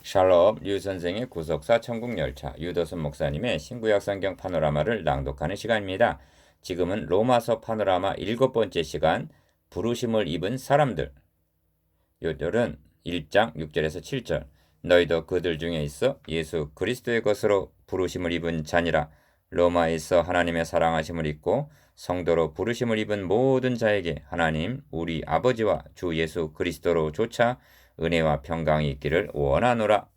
샬롬 류 선생의 구속사 천국열차 유도순 목사님의 신구약 성경 파노라마를 낭독하는 시간입니다. 지금은 로마서 파노라마 7번째 시간 부르심을 입은 사람들. 요절은 1장 6절에서 7절. 너희도 그들 중에 있어 예수 그리스도의 것으로 부르심을 입은 자니라. 로마에서 하나님의 사랑하심을 입고 성도로 부르심을 입은 모든 자에게 하나님 우리 아버지와 주 예수 그리스도로 조차 은혜와 평강이 있기를 원하노라.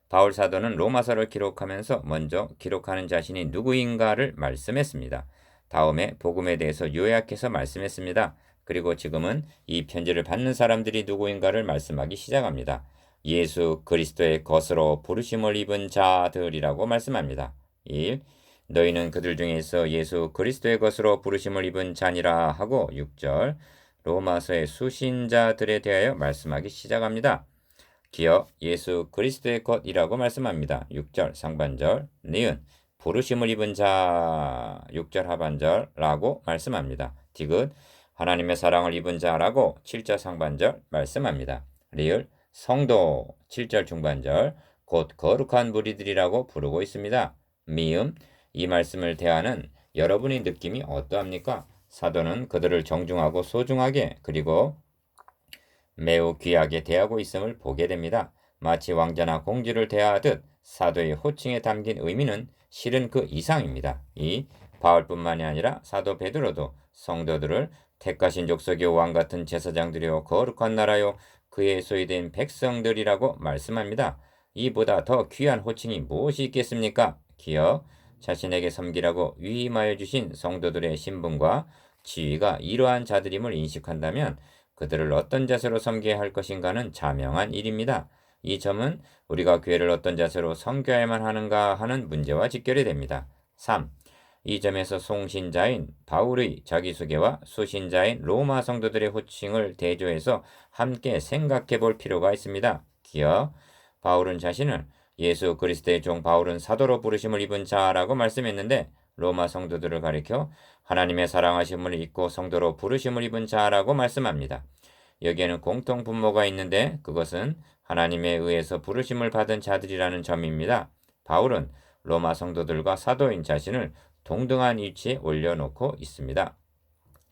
바울 사도는 로마서를 기록하면서 먼저 기록하는 자신이 누구인가를 말씀했습니다. 다음에 복음에 대해서 요약해서 말씀했습니다. 그리고 지금은 이 편지를 받는 사람들이 누구인가를 말씀하기 시작합니다. 예수 그리스도의 것으로 부르심을 입은 자들이라고 말씀합니다. 1. 너희는 그들 중에서 예수 그리스도의 것으로 부르심을 입은 자니라 하고 6절 로마서의 수신자들에 대하여 말씀하기 시작합니다. 기어 예수 그리스도의 것이라고 말씀합니다. 6절 상반절 니은 부르심을 입은 자 6절 하반절라고 말씀합니다. 디귿 하나님의 사랑을 입은 자라고 7절 상반절 말씀합니다. 리을 성도 7절 중반절 곧 거룩한 무리들이라고 부르고 있습니다. 미음 이 말씀을 대하는 여러분의 느낌이 어떠합니까? 사도는 그들을 정중하고 소중하게 그리고 매우 귀하게 대하고 있음을 보게 됩니다. 마치 왕자나 공주를 대하듯 사도의 호칭에 담긴 의미는 실은 그 이상입니다. 이 바울뿐만이 아니라 사도 베드로도 성도들을 택하신 족속의 왕 같은 제사장들이요 거룩한 나라요 그의 소유된 백성들이라고 말씀합니다. 이보다 더 귀한 호칭이 무엇이 있겠습니까? 기어 자신에게 섬기라고 위임하여 주신 성도들의 신분과 지위가 이러한 자들임을 인식한다면 그들을 어떤 자세로 섬겨야 할 것인가는 자명한 일입니다. 이 점은 우리가 교회를 어떤 자세로 섬겨야만 하는가 하는 문제와 직결이 됩니다. 3. 이 점에서 송신자인 바울의 자기소개와 수신자인 로마 성도들의 호칭을 대조해서 함께 생각해 볼 필요가 있습니다. 기어 바울은 자신을 예수 그리스도의 종 바울은 사도로 부르심을 입은 자라고 말씀했는데 로마 성도들을 가리켜 하나님의 사랑하심을 입고 성도로 부르심을 입은 자라고 말씀합니다. 여기에는 공통 분모가 있는데 그것은 하나님에 의해서 부르심을 받은 자들이라는 점입니다. 바울은 로마 성도들과 사도인 자신을 동등한 위치에 올려놓고 있습니다.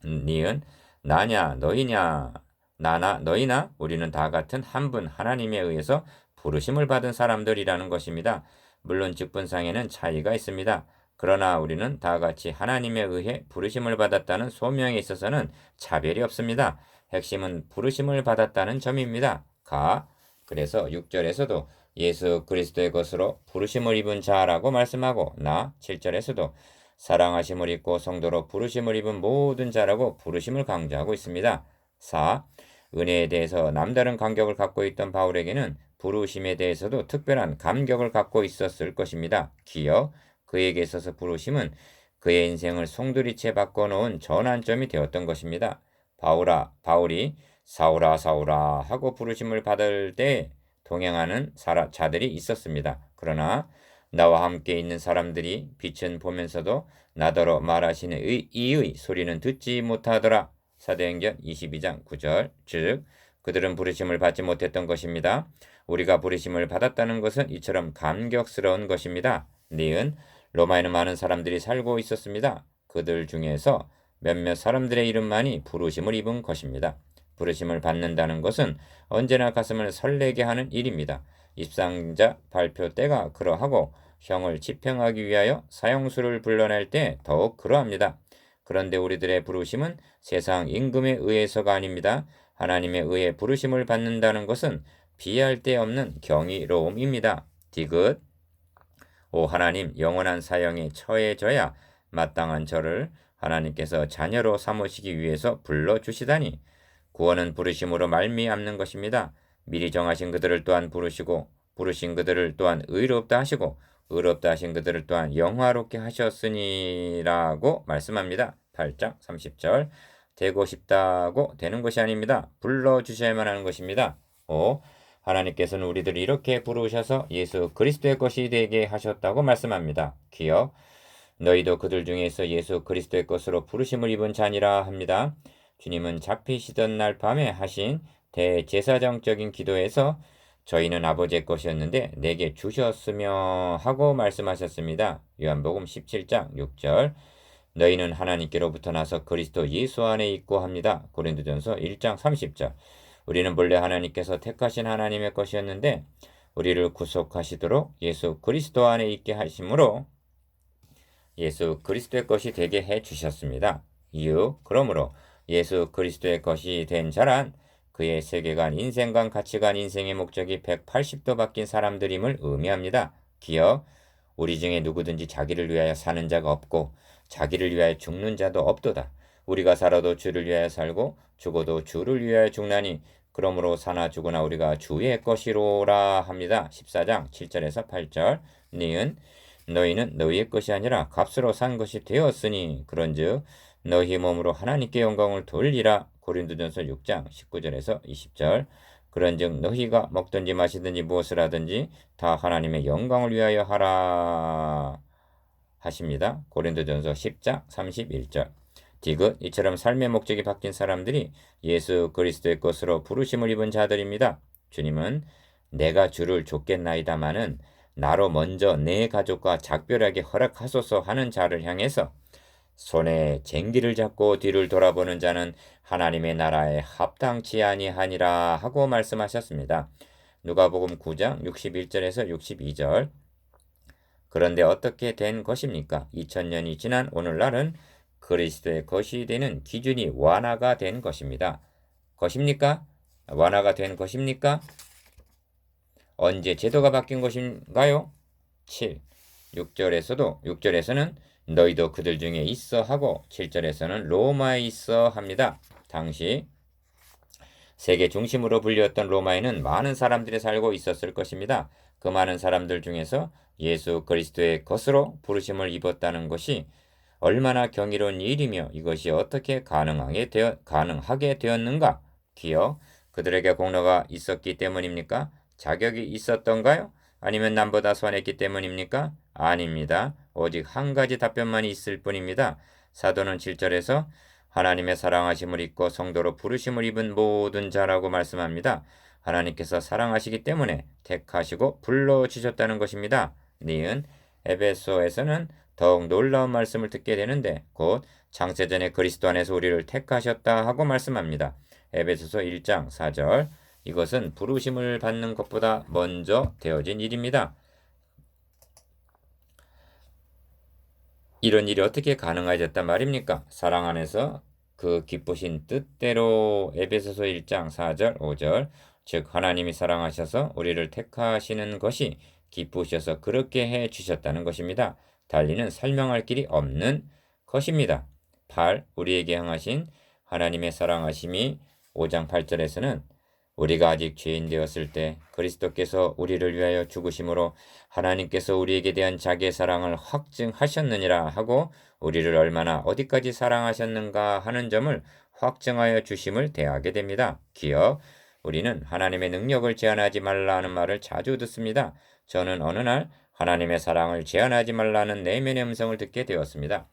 니은 나냐 너희냐 나나 너희나 우리는 다 같은 한 분 하나님에 의해서 부르심을 받은 사람들이라는 것입니다. 물론 직분상에는 차이가 있습니다. 그러나 우리는 다 같이 하나님에 의해 부르심을 받았다는 소명에 있어서는 차별이 없습니다. 핵심은 부르심을 받았다는 점입니다. 그래서 6절에서도 예수 그리스도의 것으로 부르심을 입은 자라고 말씀하고 7절에서도 사랑하심을 입고 성도로 부르심을 입은 모든 자라고 부르심을 강조하고 있습니다. 4. 은혜에 대해서 남다른 감격을 갖고 있던 바울에게는 부르심에 대해서도 특별한 감격을 갖고 있었을 것입니다. 기어 그에게 있어서 부르심은 그의 인생을 송두리째 바꿔놓은 전환점이 되었던 것입니다. 바울이 사울아 사울아 하고 부르심을 받을 때 동행하는 자들이 있었습니다. 그러나 나와 함께 있는 사람들이 빛은 보면서도 나더러 말하시는 이의 소리는 듣지 못하더라. 사도행전 22장 9절 즉 그들은 부르심을 받지 못했던 것입니다. 우리가 부르심을 받았다는 것은 이처럼 감격스러운 것입니다. 니은 로마에는 많은 사람들이 살고 있었습니다. 그들 중에서 몇몇 사람들의 이름만이 부르심을 입은 것입니다. 부르심을 받는다는 것은 언제나 가슴을 설레게 하는 일입니다. 입상자 발표 때가 그러하고 형을 집행하기 위하여 사형수를 불러낼 때 더욱 그러합니다. 그런데 우리들의 부르심은 세상 임금에 의해서가 아닙니다. 하나님에 의해 부르심을 받는다는 것은 비할 데 없는 경이로움입니다. 디귿 오 하나님 영원한 사형에 처해져야 마땅한 저를 하나님께서 자녀로 삼으시기 위해서 불러주시다니 구원은 부르심으로 말미암는 것입니다. 미리 정하신 그들을 또한 부르시고 부르신 그들을 또한 의롭다 하시고 의롭다 하신 그들을 또한 영화롭게 하셨으니라고 말씀합니다. 8장 30절 되고 싶다고 되는 것이 아닙니다. 불러주셔야만 하는 것입니다. 5. 하나님께서는 우리들을 이렇게 부르셔서 예수 그리스도의 것이 되게 하셨다고 말씀합니다. 기억 너희도 그들 중에서 예수 그리스도의 것으로 부르심을 입은 자니라 합니다. 주님은 잡히시던 날 밤에 하신 대제사장적인 기도에서 저희는 아버지의 것이었는데 내게 주셨으며 하고 말씀하셨습니다. 요한복음 17장 6절. 너희는 하나님께로부터 나서 그리스도 예수 안에 있고 합니다. 고린도전서 1장 30절. 우리는 본래 하나님께서 택하신 하나님의 것이었는데 우리를 구속하시도록 예수 그리스도 안에 있게 하심으로 예수 그리스도의 것이 되게 해 주셨습니다. 이유, 그러므로 예수 그리스도의 것이 된 자란 그의 세계관, 인생관, 가치관, 인생의 목적이 180도 바뀐 사람들임을 의미합니다. 기억, 우리 중에 누구든지 자기를 위하여 사는 자가 없고 자기를 위하여 죽는 자도 없도다. 우리가 살아도 주를 위하여 살고 죽어도 주를 위하여 죽나니 그러므로 사나 죽으나 우리가 주의 것이로라 합니다. 14장 7절에서 8절. 니은 너희는 너희의 것이 아니라 값으로 산 것이 되었으니 그런즉 너희 몸으로 하나님께 영광을 돌리라. 고린도전서 6장 19절에서 20절. 그런즉 너희가 먹든지 마시든지 무엇을 하든지 다 하나님의 영광을 위하여 하라 하십니다. 고린도전서 10장 31절. 디귿, 이처럼 삶의 목적이 바뀐 사람들이 예수 그리스도의 것으로 부르심을 입은 자들입니다. 주님은 내가 주를 쫓겠나이다마는 나로 먼저 내 가족과 작별하게 허락하소서 하는 자를 향해서 손에 쟁기를 잡고 뒤를 돌아보는 자는 하나님의 나라에 합당치 아니하니라 하고 말씀하셨습니다. 누가복음 9장 61절에서 62절. 그런데 어떻게 된 것입니까? 2000년이 지난 오늘날은 그리스도의 것이 되는 기준이 완화가 된 것입니다. 것입니까? 완화가 된 것입니까? 언제 제도가 바뀐 것인가요? 7. 6절에서는 너희도 그들 중에 있어 하고 7절에서는 로마에 있어 합니다. 당시 세계 중심으로 불렸던 로마에는 많은 사람들이 살고 있었을 것입니다. 그 많은 사람들 중에서 예수 그리스도의 것으로 부르심을 입었다는 것이 얼마나 경이로운 일이며 이것이 어떻게 가능하게 되었는가? 기억, 그들에게 공로가 있었기 때문입니까? 자격이 있었던가요? 아니면 남보다 선했기 때문입니까? 아닙니다. 오직 한 가지 답변만 있을 뿐입니다. 사도는 7절에서 하나님의 사랑하심을 입고 성도로 부르심을 입은 모든 자라고 말씀합니다. 하나님께서 사랑하시기 때문에 택하시고 불러주셨다는 것입니다. 니은 에베소에서는 더욱 놀라운 말씀을 듣게 되는데 곧 창세전에 그리스도 안에서 우리를 택하셨다 하고 말씀합니다. 에베소서 1장 4절. 이것은 부르심을 받는 것보다 먼저 되어진 일입니다. 이런 일이 어떻게 가능해졌단 말입니까? 사랑 안에서 그 기쁘신 뜻대로 에베소서 1장 4절 5절 즉 하나님이 사랑하셔서 우리를 택하시는 것이 기쁘셔서 그렇게 해 주셨다는 것입니다. 달리는 설명할 길이 없는 것입니다. 8. 우리에게 향하신 하나님의 사랑하심이 5장 8절에서는 우리가 아직 죄인 되었을 때 그리스도께서 우리를 위하여 죽으심으로 하나님께서 우리에게 대한 자기의 사랑을 확증하셨느니라 하고 우리를 얼마나 어디까지 사랑하셨는가 하는 점을 확증하여 주심을 대하게 됩니다. 기억, 우리는 하나님의 능력을 제한하지 말라는 말을 자주 듣습니다. 저는 어느 날 하나님의 사랑을 제한하지 말라는 내면의 음성을 듣게 되었습니다.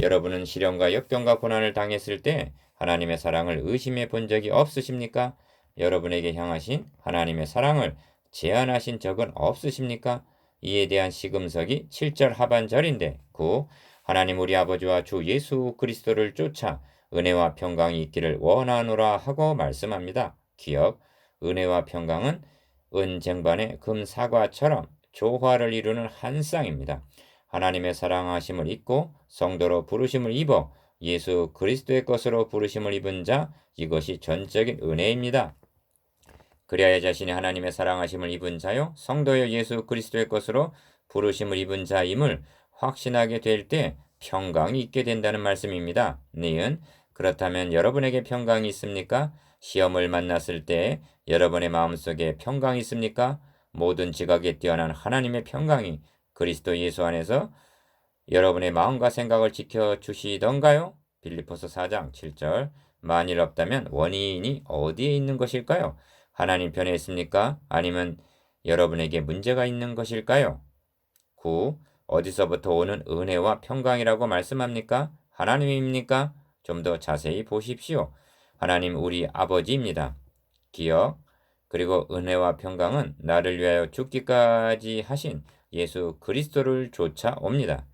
여러분은 시련과 역경과 고난을 당했을 때 하나님의 사랑을 의심해 본 적이 없으십니까? 여러분에게 향하신 하나님의 사랑을 제한하신 적은 없으십니까? 이에 대한 시금석이 7절 하반절인데 9. 하나님 우리 아버지와 주 예수 그리스도를 쫓아 은혜와 평강이 있기를 원하노라 하고 말씀합니다. 기억, 은혜와 평강은 은쟁반의 금사과처럼 조화를 이루는 한 쌍입니다. 하나님의 사랑하심을 입고 성도로 부르심을 입어 예수 그리스도의 것으로 부르심을 입은 자, 이것이 전적인 은혜입니다. 그리하여 자신이 하나님의 사랑하심을 입은 자요 성도여 예수 그리스도의 것으로 부르심을 입은 자임을 확신하게 될 때 평강이 있게 된다는 말씀입니다. 니은 그렇다면 여러분에게 평강이 있습니까? 시험을 만났을 때 여러분의 마음속에 평강이 있습니까? 모든 지각에 뛰어난 하나님의 평강이 그리스도 예수 안에서 여러분의 마음과 생각을 지켜주시던가요? 빌립보서 4장 7절. 만일 없다면 원인이 어디에 있는 것일까요? 하나님 편에 있습니까? 아니면 여러분에게 문제가 있는 것일까요? 9. 어디서부터 오는 은혜와 평강이라고 말씀합니까? 하나님입니까? 좀 더 자세히 보십시오. 하나님 우리 아버지입니다. 기억, 그리고 은혜와 평강은 나를 위하여 죽기까지 하신 예수 그리스도를 쫓아옵니다.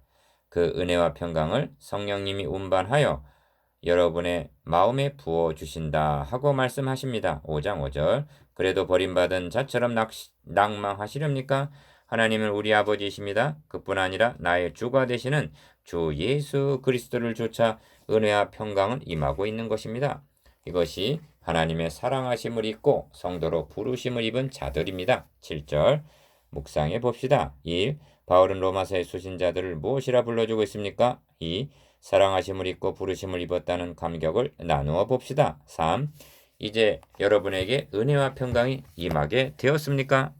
그 은혜와 평강을 성령님이 운반하여 여러분의 마음에 부어 주신다 하고 말씀하십니다. 5장 5절. 그래도 버림받은 자처럼 낭망하시렵니까? 하나님은 우리 아버지이십니다. 그뿐 아니라 나의 주가 되시는 주 예수 그리스도를 쫓아 은혜와 평강은 임하고 있는 것입니다. 이것이 하나님의 사랑하심을 입고 성도로 부르심을 입은 자들입니다. 7절. 묵상해 봅시다. 1. 바울은 로마서의 수신자들을 무엇이라 불러주고 있습니까? 2. 사랑하심을 입고 부르심을 입었다는 감격을 나누어 봅시다. 3. 이제 여러분에게 은혜와 평강이 임하게 되었습니까?